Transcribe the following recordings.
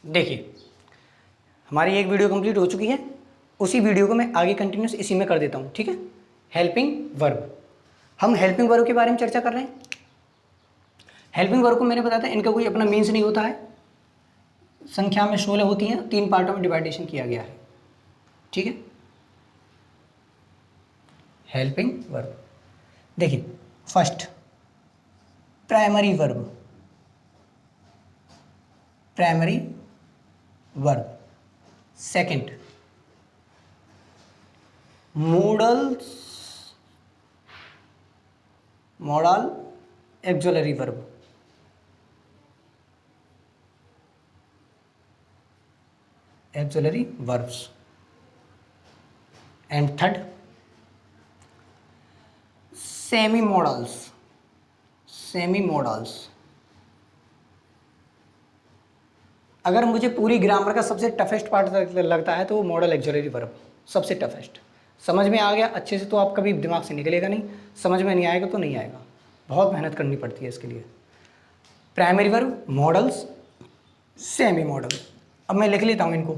देखिए, हमारी एक वीडियो कंप्लीट हो चुकी है, उसी वीडियो को मैं आगे कंटिन्यूस इसी में कर देता हूँ, ठीक है। हेल्पिंग वर्ब, हम हेल्पिंग वर्ब के बारे में चर्चा कर रहे हैं। हेल्पिंग वर्ब को मैंने बताया था इनका कोई अपना मीन्स नहीं होता है, संख्या में 16 होती हैं, 3 पार्टों में डिवाइडेशन किया गया है, ठीक है। हेल्पिंग वर्ब, देखिए first primary verb, primary verb. Second modals, modal auxiliary verb. Auxiliary verbs. And third semi modals, semi modals. अगर मुझे पूरी ग्रामर का सबसे टफेस्ट पार्ट लगता है तो वो मॉडल एक्सुलरी वर्ब सबसे टफेस्ट। समझ में आ गया अच्छे से तो आप कभी दिमाग से निकलेगा नहीं, समझ में नहीं आएगा तो नहीं आएगा, बहुत मेहनत करनी पड़ती है इसके लिए। Primary verb, models, semi model. अब मैं लिख लेता हूँ इनको,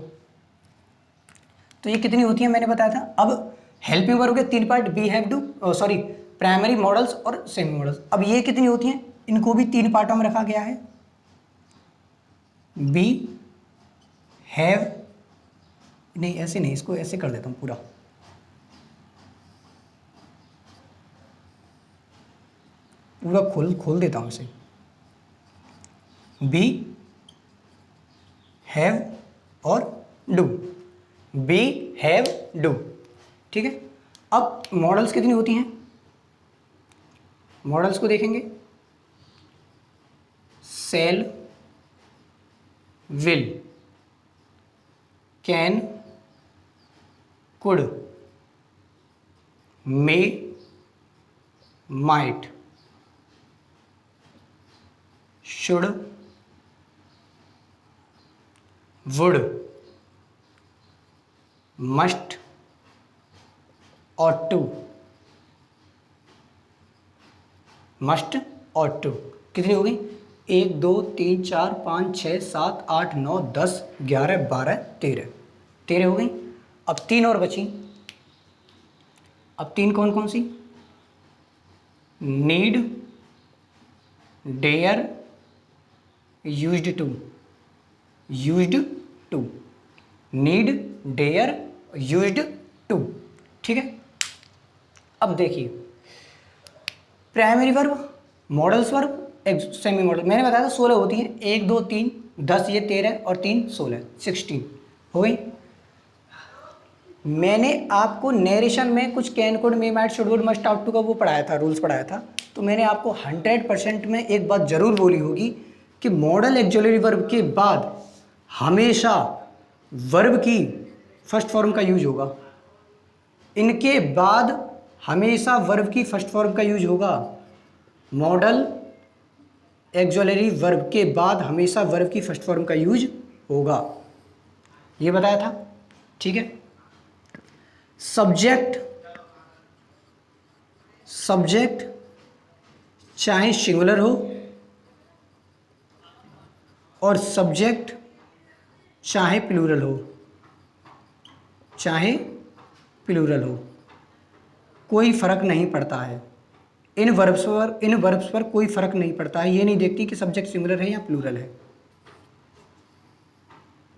तो ये कितनी होती है मैंने बताया था। अब हेल्पिंग वर्ब के 3 part, be have do, sorry primary, modals और सेमी मॉडल्स। अब ये कितनी होती हैं, इनको भी 3 पार्टों में रखा गया है। बी हैव, नहीं ऐसे नहीं, इसको ऐसे कर देता हूँ पूरा, पूरा खोल देता हूँ इसे। बी हैव और डू, बी हैव डू, ठीक है। अब मॉडल्स कितनी होती हैं, मॉडल्स को देखेंगे। Shall, will, can, could, may, might, should, would, must और टू। मस्ट और टू कितनी हो गई, 1 2 3 4 5 6 7 8 9 10 11 12 13, 13 हो गई। अब 3 और बची, अब 3 कौन कौन सी, need, dare, used to, used to, need, dare, used to, ठीक है। अब देखिए primary verb, modals verb, semi modal, मैंने बताया था 16 होती हैं, 1 2 3 10, ये 13 और 3 16, 16 हो गई। मैंने आपको नरेशन में कुछ can, could, may, might, should, would, must, ought to का वो पढ़ाया था, रूल्स पढ़ाया था, तो मैंने आपको 100% में एक बात जरूर बोली होगी कि मॉडल एक्सुलरी वर्ब के बाद हमेशा वर्ब की फर्स्ट फॉर्म का यूज होगा, इनके बाद हमेशा वर्ब की फर्स्ट फॉर्म का यूज होगा। मॉडल एक्सुलरी वर्ब के बाद हमेशा वर्ब की फर्स्ट फॉर्म का यूज होगा, ये बताया था, ठीक है। सब्जेक्ट, सब्जेक्ट चाहे सिंगुलर हो और सब्जेक्ट चाहे प्लूरल हो, चाहे प्लूरल हो, कोई फर्क नहीं पड़ता है। इन वर्ब्स पर कोई फर्क नहीं पड़ता है, ये नहीं देखती कि सब्जेक्ट सिंगुलर है या प्लूरल है,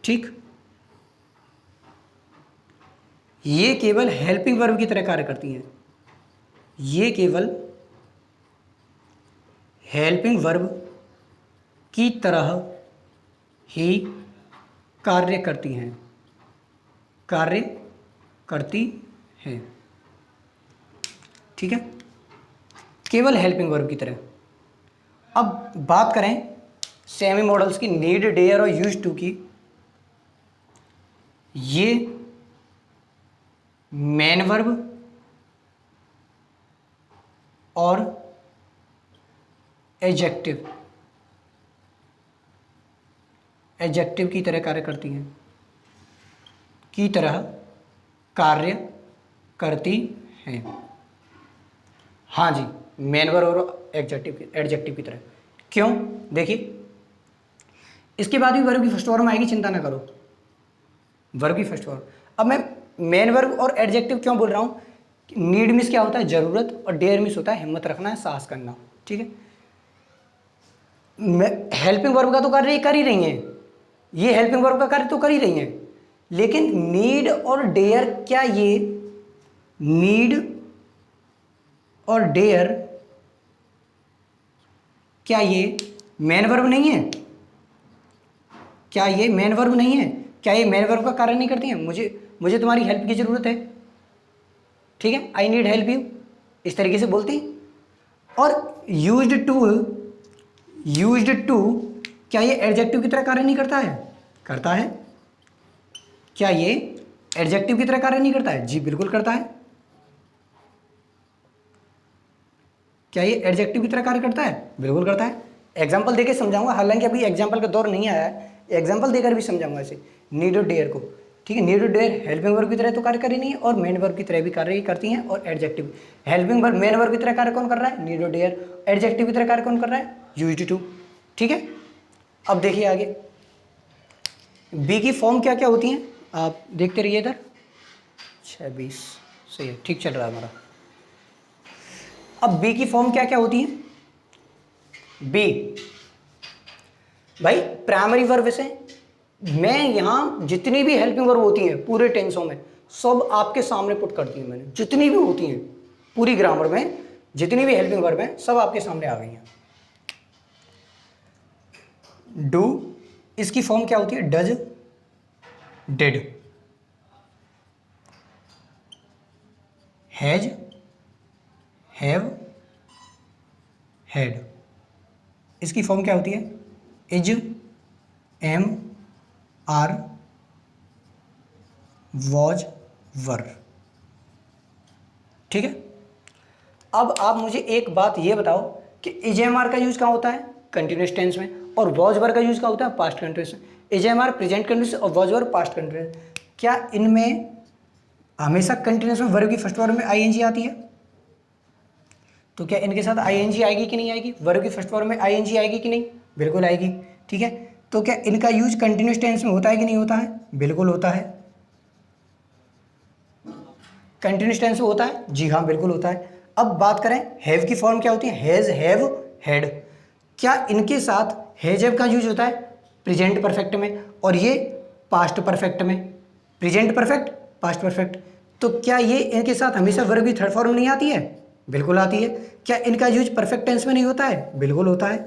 ठीक। ये केवल हेल्पिंग वर्ब की तरह कार्य करती हैं, ये केवल हेल्पिंग वर्ब की तरह ही कार्य करती हैं, कार्य करती हैं, ठीक है, केवल हेल्पिंग वर्ब की तरह। अब बात करें सेमी मॉडल्स की, नीड, डेयर और यूज टू की, ये मेन वर्ब और एडजेक्टिव, एडजेक्टिव की तरह कार्य करती हैं, की तरह कार्य करती हैं, हाँ जी, मेन वर्ब और एडजेक्टिव की तरह। क्यों, देखिए इसके बाद भी वर्ब की फर्स्ट फॉर्म आएगी, चिंता ना करो, वर्ब की फर्स्ट फॉर्म। अब मैं मेन वर्ब और एडजेक्टिव क्यों बोल रहा हूँ? नीड मीन्स क्या होता है? जरूरत, और डेयर मीन्स होता है हिम्मत रखना है, साहस करना, ठीक है। मैं हेल्पिंग वर्ब का तो कर ही रही हैं, ये हेल्पिंग वर्ब का कार्य तो कर ही रही हैं, लेकिन नीड और डेयर, क्या ये नीड और डेयर क्या ये मेन वर्ब नहीं है? क्या ये मेन वर्ब नहीं है? क्या ये मेन वर्ब का कार्य नहीं करती हैं? मुझे तुम्हारी हेल्प की ज़रूरत है, ठीक है, आई नीड हेल्प यू, इस तरीके से बोलती। और यूज्ड टू क्या ये एडजेक्टिव की तरह कार्य नहीं करता है? करता है। क्या ये एडजेक्टिव की तरह कार्य नहीं करता है? जी बिल्कुल करता है। क्या ये एडजेक्टिव की तरह कार्य करता है? बिल्कुल करता है। एग्जाम्पल देके समझाऊंगा, हालांकि अभी एग्जाम्पल का दौर नहीं आया है, एग्जाम्पल देकर भी समझाऊंगा इसे। नीड और डेयर को, ठीक है, नीड और डेयर हेल्पिंग वर्ब की तरह तो कार्य कर ही नहीं है, और मेन वर्ब की तरह भी कार्य करती हैं। और adjective, helping verb main verb की तरह कार्य कौन कर रहा है? नीड और डेयर। एडजेक्टिव की तरह कार्य कौन कर रहा है? यूज्ड टू, ठीक है। अब देखिए आगे, बी की फॉर्म क्या क्या होती हैं, आप देखते रहिए इधर। 26 सही है, ठीक चल रहा है हमारा। अब बी की फॉर्म क्या क्या होती है? बी भाई प्राइमरी वर्ब से, मैं यहां जितनी भी हेल्पिंग वर्ब होती हैं पूरे टेंसों में सब आपके सामने पुट करती हूं मैंने, जितनी भी होती हैं पूरी ग्रामर में, जितनी भी हेल्पिंग वर्ब हैं सब आपके सामने आ गई हैं। डू, इसकी फॉर्म क्या होती है? Does, did, has, have, had, इसकी फॉर्म क्या होती है? इज, एम, आर, वॉज, वर, ठीक है। अब आप मुझे एक बात ये बताओ कि इज एम आर का यूज कहाँ होता है? कंटिन्यूस टेंस में, और वॉज वर का यूज कहाँ होता है? पास्ट कंटिन्यूस में। Is am are present continuous और वॉज वर पास्ट कंटिन्यूस। क्या इनमें हमेशा कंटिन्यूस में वर्ब की फर्स्ट फॉर्म में आईएनजी आती है? तो क्या इनके साथ आईएनजी आएगी कि नहीं आएगी? वर्ब की फर्स्ट फॉर्म में आईएनजी आएगी कि नहीं? बिल्कुल आएगी, ठीक है। तो क्या इनका यूज कंटिन्यूस टेंस में होता है कि नहीं होता है? बिल्कुल होता है। कंटिन्यूस टेंस में होता है? जी हाँ बिल्कुल होता है। अब बात करें हैव की फॉर्म क्या होती है? Has, have, had. क्या इनके साथ हैज हैव का यूज होता है? प्रेजेंट परफेक्ट में, और ये पास्ट परफेक्ट में। Present perfect, past perfect. तो क्या ये इनके साथ हमेशा वर्ब की थर्ड फॉर्म नहीं आती है? बिल्कुल आती है। क्या इनका यूज परफेक्ट टेंस में नहीं होता है? बिल्कुल होता है,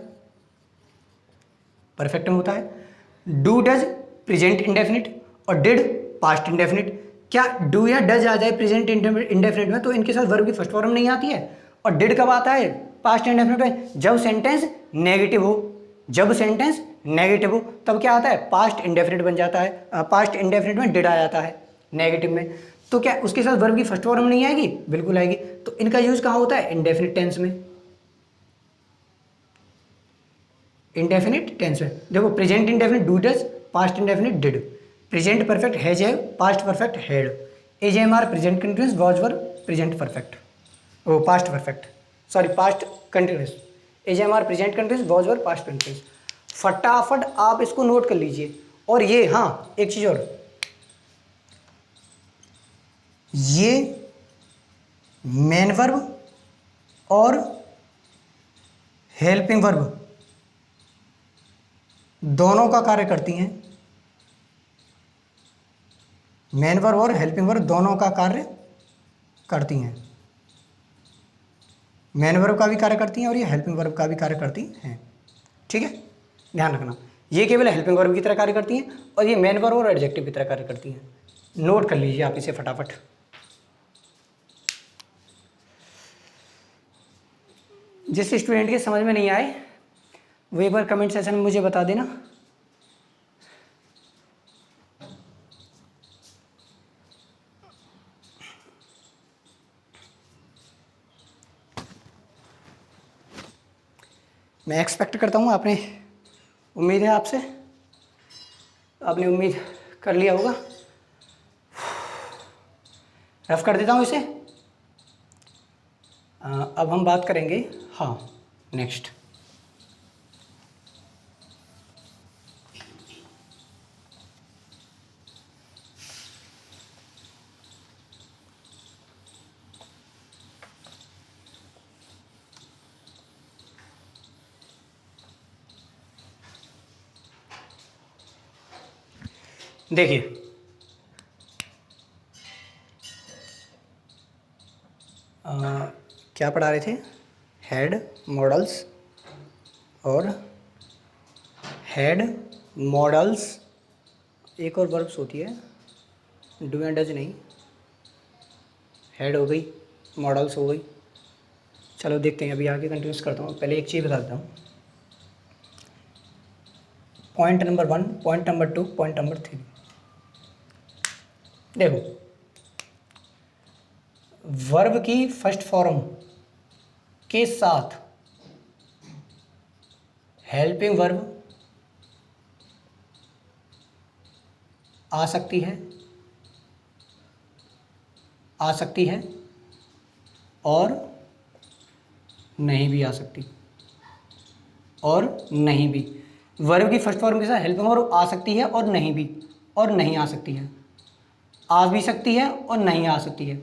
परफेक्ट में होता है। डू डज प्रेजेंट इंडेफिनिट, और डिड पास्ट इंडेफिनिट। क्या डू या डज आ जाए प्रेजेंट इंडेफिनिट में तो इनके साथ वर्ब की फर्स्ट फॉर्म नहीं आती है? और डिड कब आता है? पास्ट इंडेफिनिट में, जब सेंटेंस नेगेटिव हो। जब सेंटेंस नेगेटिव हो तब क्या आता है? पास्ट इंडेफिनिट बन जाता है, पास्ट इंडेफिनिट में डिड आ जाता है नेगेटिव में। तो क्या उसके साथ वर्ब की फर्स्ट फॉर्म नहीं आएगी? बिल्कुल आएगी। तो इनका यूज कहाँ होता है? इंडेफिनिट टेंस में। इंडेफिनिट टेंस में देखो, present indefinite do does, past indefinite did, present perfect has have, past perfect had, is am are present continuous, was were present perfect, oh past perfect, sorry past continuous, is am are present continuous, was were past continuous. फटाफट आप इसको note कर लीजिए। और ये हाँ एक चीज और, ये मेन वर्ब और हेल्पिंग वर्ब दोनों का कार्य करती हैं। मेन वर्ब और हेल्पिंग वर्ब दोनों का कार्य करती हैं। मेन वर्ब का भी कार्य करती हैं और ये हेल्पिंग वर्ब का भी कार्य करती हैं, ठीक है, ध्यान रखना। ये केवल हेल्पिंग वर्ब की तरह कार्य करती हैं और ये मेन वर्ब और एडजेक्टिव की तरह कार्य करती हैं। नोट कर लीजिए आप इसे फटाफट। जिस स्टूडेंट के समझ में नहीं आए वो एक बार कमेंट सेशन में मुझे बता देना। मैं एक्सपेक्ट करता हूँ आपने, उम्मीद है आपसे, आपने उम्मीद कर लिया होगा। रफ कर देता हूँ इसे। अब हम बात करेंगे, हाँ नेक्स्ट, देखिए क्या पढ़ा रहे थे, हेड मॉडल्स और हेड मॉडल्स, एक और वर्ब्स होती है, डू एंड डज नहीं, हेड हो गई, मॉडल्स हो गई। चलो देखते हैं, अभी आगे कंटिन्यूस करता हूँ। पहले एक चीज़ बता देता हूँ, point number 1, point number 2, point number 3। देखो, वर्ब की फर्स्ट फॉर्म के साथ हेल्पिंग वर्ब आ सकती है और नहीं भी आ सकती, और नहीं भी। वर्ब की फर्स्ट फॉर्म के साथ हेल्पिंग वर्ब आ सकती है और नहीं भी, और नहीं आ सकती है, आ भी सकती है और नहीं आ सकती है,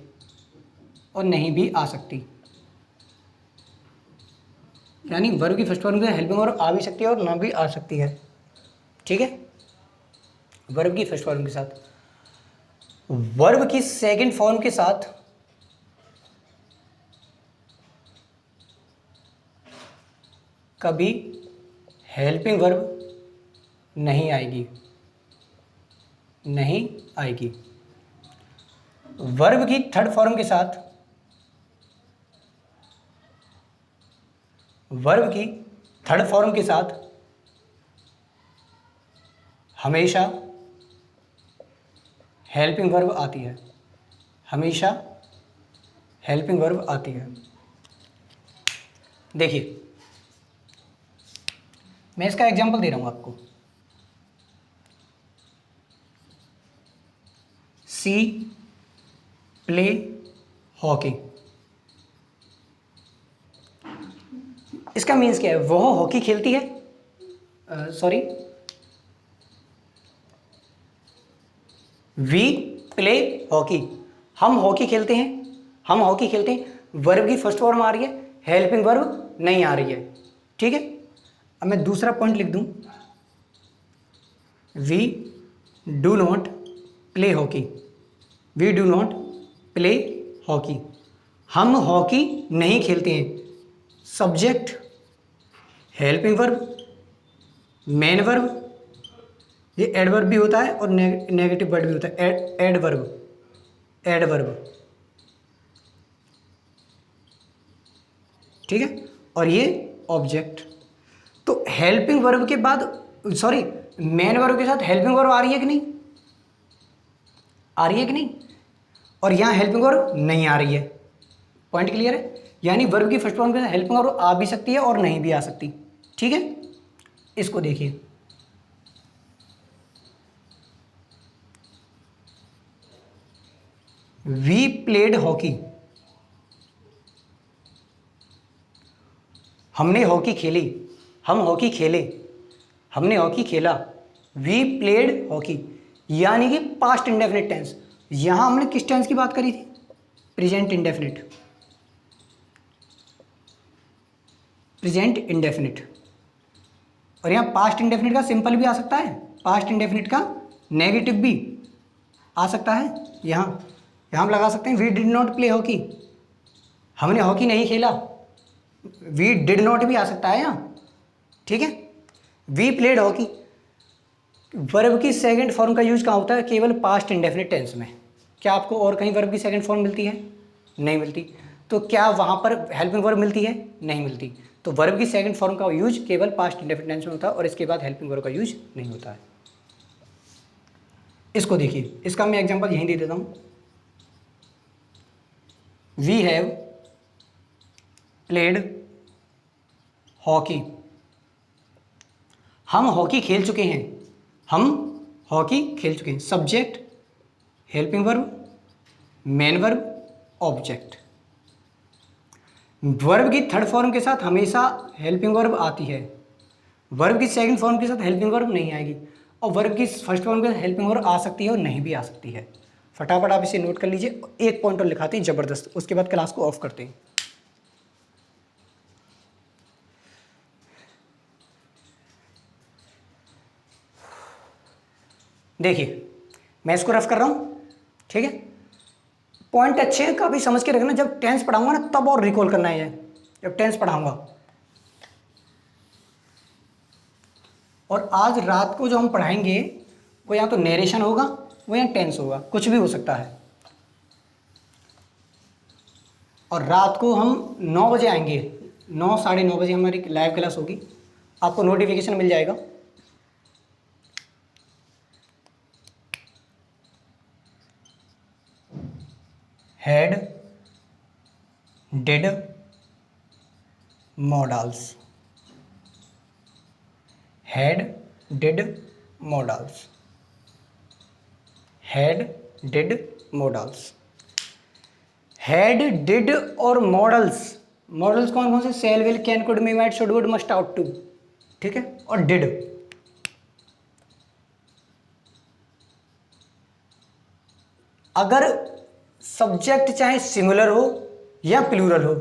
और नहीं भी आ सकती। यानी वर्ब की फर्स्ट फॉर्म के साथ हेल्पिंग वर्ब आ भी सकती है और ना भी आ सकती है। ठीक है, वर्ब की फर्स्ट फॉर्म के साथ। वर्ब की सेकंड फॉर्म के साथ कभी हेल्पिंग वर्ब नहीं आएगी, नहीं आएगी। वर्ब की थर्ड फॉर्म के साथ, वर्ब की थर्ड फॉर्म के साथ हमेशा हेल्पिंग वर्ब आती है, हमेशा हेल्पिंग वर्ब आती है। देखिए मैं इसका एग्जांपल दे रहा हूं आपको। सी प्ले हॉकी, इसका मीन्स क्या है, वह हॉकी खेलती है, सॉरी, वी प्ले हॉकी, हम हॉकी खेलते हैं, हम हॉकी खेलते हैं। वर्ब की फर्स्ट फॉर्म आ रही है, हेल्पिंग वर्ब नहीं आ रही है। ठीक है, अब मैं दूसरा पॉइंट लिख दूं, we do not play hockey, we do not play hockey, हम हॉकी नहीं खेलते हैं। Subject helping verb, main verb, ये एडवर्ब भी होता है और नेगेटिव वर्ड भी होता है, एडवर्ब, एडवर्ब। ठीक है, और ये ऑब्जेक्ट। तो हेल्पिंग वर्ब के बाद, सॉरी, मेन वर्ब के साथ हेल्पिंग वर्ब आ रही है कि नहीं, आ रही है कि नहीं, और यहां हेल्पिंग वर्ब नहीं आ रही है। पॉइंट क्लियर है, यानी वर्ब की फर्स्ट फॉर्म के साथ हेल्पिंग वर्ब आ भी सकती है और नहीं भी आ सकती। ठीक है, इसको देखिए, वी प्लेड हॉकी, हमने हॉकी खेली, हम हॉकी खेले, हमने हॉकी खेला। वी प्लेड हॉकी, यानी कि पास्ट इंडेफिनिट टेंस। यहां हमने किस टेंस की बात करी थी, प्रेजेंट इंडेफिनिट, प्रेजेंट इंडेफिनिट। और यहां पास्ट इंडेफिनिट का सिंपल भी आ सकता है, पास्ट इंडेफिनिट का नेगेटिव भी आ सकता है। यहां यहां हम लगा सकते हैं we did not play hockey, हमने हॉकी नहीं खेला, वी डिड नॉट भी आ सकता है यहाँ। ठीक है, वी प्लेड हॉकी। वर्ब की सेकंड फॉर्म का यूज कहाँ होता है, केवल पास्ट इंडेफिनिट टेंस में। क्या आपको और कहीं वर्ब की सेकंड फॉर्म मिलती है, नहीं मिलती। तो क्या वहाँ पर हेल्पिंग वर्ब मिलती है, नहीं मिलती। तो वर्ब की सेकंड फॉर्म का यूज केवल पास्ट इंडेफिनिट टेंस में होता है और इसके बाद हेल्पिंग वर्ब का यूज नहीं होता है। इसको देखिए, इसका मैं एग्जाम्पल यहीं दे देता हूँ। वी हैव प्लेड हॉकी, हम हॉकी खेल चुके हैं, हम हॉकी खेल चुके हैं। Subject helping verb, main verb, object. Verb की थर्ड फॉर्म के साथ हमेशा हेल्पिंग वर्ब आती है, वर्ब की सेकंड फॉर्म के साथ हेल्पिंग वर्ब नहीं आएगी, और वर्ब की फर्स्ट फॉर्म के साथ हेल्पिंग वर्ब आ सकती है और नहीं भी आ सकती है। फटाफट आप इसे नोट कर लीजिए, एक पॉइंट और लिखाते हैं जबरदस्त, उसके बाद क्लास को ऑफ करते हैं। देखिए मैं इसको रफ कर रहा हूँ, ठीक है। पॉइंट अच्छे हैं, काफ़ी समझ के रखना, जब टेंस पढ़ाऊंगा ना तब और रिकॉल करना है, जब टेंस पढ़ाऊंगा। और आज रात को जो हम पढ़ाएंगे वो या तो नरेशन होगा, वो या टेंस होगा, कुछ भी हो सकता है। और रात को हम 9 बजे आएंगे, 9 साढ़े 9 बजे हमारी लाइव क्लास होगी, आपको नोटिफिकेशन मिल जाएगा। Had did modals, had did modals, had did modals. Had did और मॉडल्स, मॉडल्स कौन कौन से? Shall will can could may might should would must ought to, ठीक है। और डिड, अगर सब्जेक्ट चाहे सिंगुलर हो या प्लूरल हो,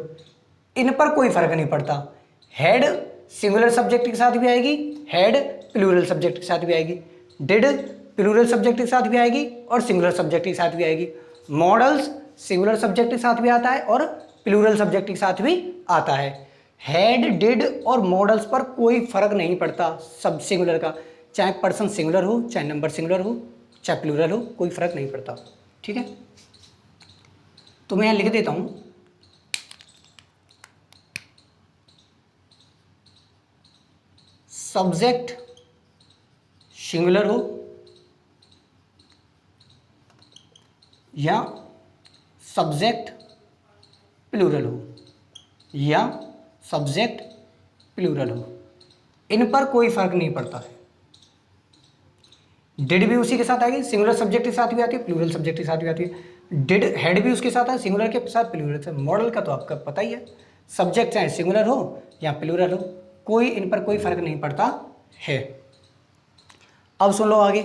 इन पर कोई फर्क नहीं पड़ता। हेड सिंगुलर सब्जेक्ट के साथ भी आएगी, हेड प्लूरल सब्जेक्ट के साथ भी आएगी, डिड प्लूरल सब्जेक्ट के साथ भी आएगी और सिंगुलर सब्जेक्ट के साथ भी आएगी। मॉडल्स सिंगुलर सब्जेक्ट के साथ भी आता है और प्लूरल सब्जेक्ट के साथ भी आता है। हेड डिड और मॉडल्स पर कोई फर्क नहीं पड़ता सब सिंगुलर का, चाहे पर्सन सिंगुलर हो, चाहे नंबर सिंगुलर हो, चाहे प्लूरल हो, कोई फर्क नहीं पड़ता, ठीक है। तो मैं यहाँ लिख देता हूं, सब्जेक्ट सिंगुलर हो या सब्जेक्ट प्लूरल हो, या सब्जेक्ट प्लूरल हो, इन पर कोई फर्क नहीं पड़ता है। डिड भी उसी के साथ आएगी, सिंगुलर सब्जेक्ट के साथ भी आती है, प्लूरल सब्जेक्ट के साथ भी आती है। डिड हेड भी उसके साथ है, सिंगुलर के साथ, प्लूरल से। मॉडल का तो आपका पता ही है, सब्जेक्ट चाहे सिंगुलर हो या प्लूरल हो, कोई इन पर कोई फर्क नहीं पड़ता है। अब सुन लो आगे।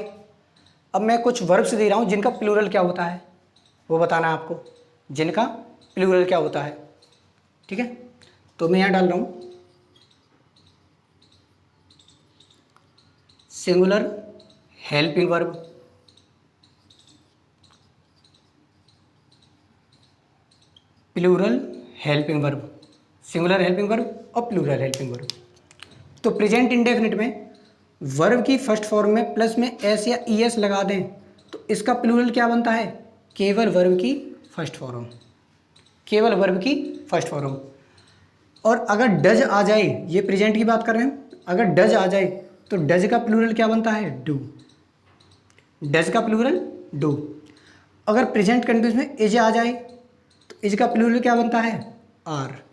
अब मैं कुछ वर्ब्स दे रहा हूं जिनका प्लूरल क्या होता है वो बताना है आपको, जिनका प्लूरल क्या होता है, ठीक है। तो मैं यहां डाल रहा हूं singular helping verb, plural helping verb, singular helping verb और प्लूरल हेल्पिंग वर्ब। तो प्रेजेंट इंडेफिनिट में वर्ब की फर्स्ट फॉर्म में प्लस में एस या ई एस लगा दें तो इसका प्लूरल क्या बनता है? केवल वर्ब की फर्स्ट फॉर्म, केवल वर्ब की फर्स्ट फॉर्म। और अगर डज आ जाए, ये प्रेजेंट की बात कर रहे हैं, अगर डज आ जाए तो डज का प्लूरल क्या बनता है? डू, डज का प्लूरल डू। अगर प्रेजेंट कंटिन्यूस में इज आ जाए तो इज का प्लूरल क्या बनता है? आर।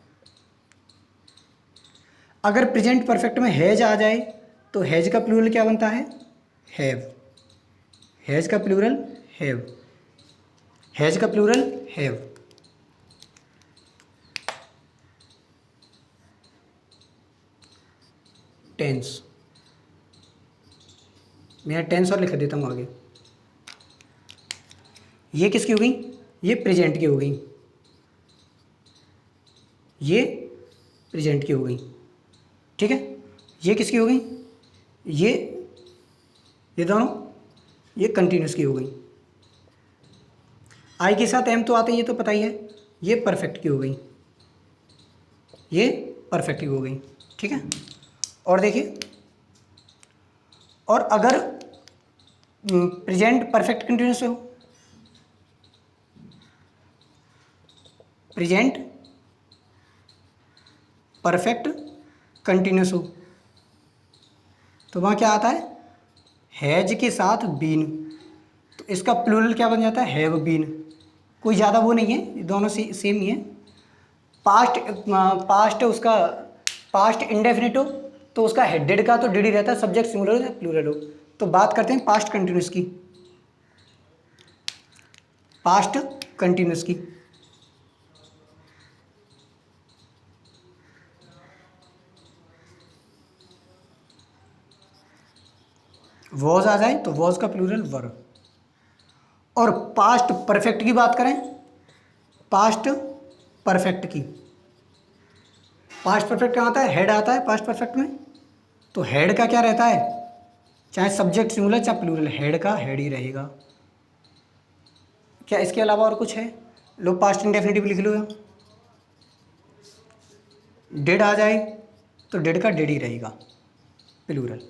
अगर प्रेजेंट परफेक्ट में हैज आ जाए तो हैज का प्लूरल क्या बनता है? हैव, हैज का प्लूरल हैव, हैज का प्लूरल हैव। टेंस, मैं टेंस और लिख देता हूँ आगे। ये किसकी हो गई? ये प्रेजेंट की हो गई, ये प्रेजेंट की हो गई, ठीक है। ये किसकी हो गई? ये दोनों, ये कंटिन्यूस की हो गई। आई के साथ एम तो आते ही, ये तो पता ही है। ये परफेक्ट की हो गई, ये परफेक्ट की हो गई, ठीक है। और देखिए, और अगर प्रेजेंट परफेक्ट कंटिन्यूस हो, प्रेजेंट परफेक्ट कंटिन्यूस हो तो वहाँ क्या आता है? हैज के साथ बीन, तो इसका प्लूरल क्या बन जाता है? Have been. कोई ज़्यादा वो नहीं है, ये दोनों सेम ही है। पास्ट उसका पास्ट इंडेफिनिट हो तो उसका हेडेड का तो डिड ही रहता है, सब्जेक्ट सिंगुलर हो या प्लूरल हो। तो बात करते हैं पास्ट कंटिन्यूस की, पास्ट कंटिन्यूस की। वॉज आ जाए तो वॉज का प्लूरल वर। और पास्ट परफेक्ट की बात करें, पास्ट परफेक्ट की, पास्ट परफेक्ट क्या आता है? हेड आता है पास्ट परफेक्ट में। तो हेड का क्या रहता है? चाहे सब्जेक्ट सिंगुलर चाहे प्लूरल, हेड का हेड ही रहेगा। क्या इसके अलावा और कुछ है? लो पास्ट इंडेफिनिटिव लिख लो। डिड आ जाए तो डिड का डिड ही रहेगा, प्लूरल,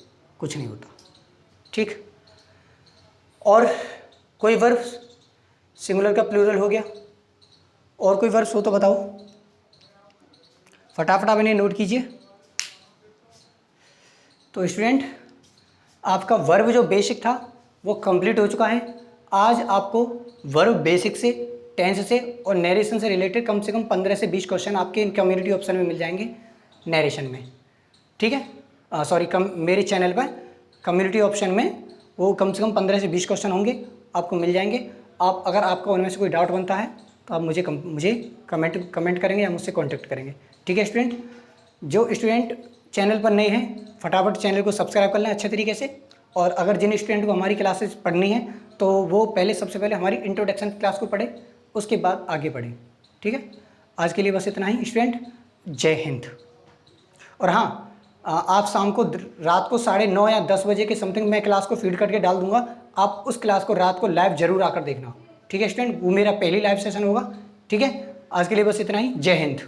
कुछ नहीं होता। ठीक, और कोई वर्ब सिंगुलर का प्लूरल हो गया, और कोई वर्ब हो तो बताओ, फटाफट आप इन्हें नोट कीजिए। तो स्टूडेंट आपका वर्ब जो बेसिक था वो कंप्लीट हो चुका है। आज आपको वर्ब बेसिक से, टेंस से और नरेशन से रिलेटेड कम से कम 15 से 20 क्वेश्चन आपके इन कम्युनिटी ऑप्शन में मिल जाएंगे नरेशन में। ठीक है, सॉरी मेरे चैनल पर कम्युनिटी ऑप्शन में वो कम से कम 15 से 20 क्वेश्चन होंगे, आपको मिल जाएंगे। आप अगर आपका उनमें से कोई डाउट बनता है तो आप मुझे कमेंट करेंगे या मुझसे कॉन्टेक्ट करेंगे। ठीक है स्टूडेंट, जो स्टूडेंट चैनल पर नए हैं फटाफट चैनल को सब्सक्राइब कर लें अच्छे तरीके से। और अगर जिन स्टूडेंट को हमारी क्लासेस पढ़नी है तो वो पहले सबसे पहले हमारी इंट्रोडक्शन क्लास को पढ़े, उसके बाद आगे बढ़े। ठीक है, आज के लिए बस इतना ही स्टूडेंट, जय हिंद। और हाँ, आप शाम को रात को 9:30 या 10 बजे के समथिंग मैं क्लास को फीड करके डाल दूंगा, आप उस क्लास को रात को लाइव जरूर आकर देखना। ठीक है स्टूडेंट, वो मेरा पहली लाइव सेशन होगा। ठीक है, आज के लिए बस इतना ही, जय हिंद।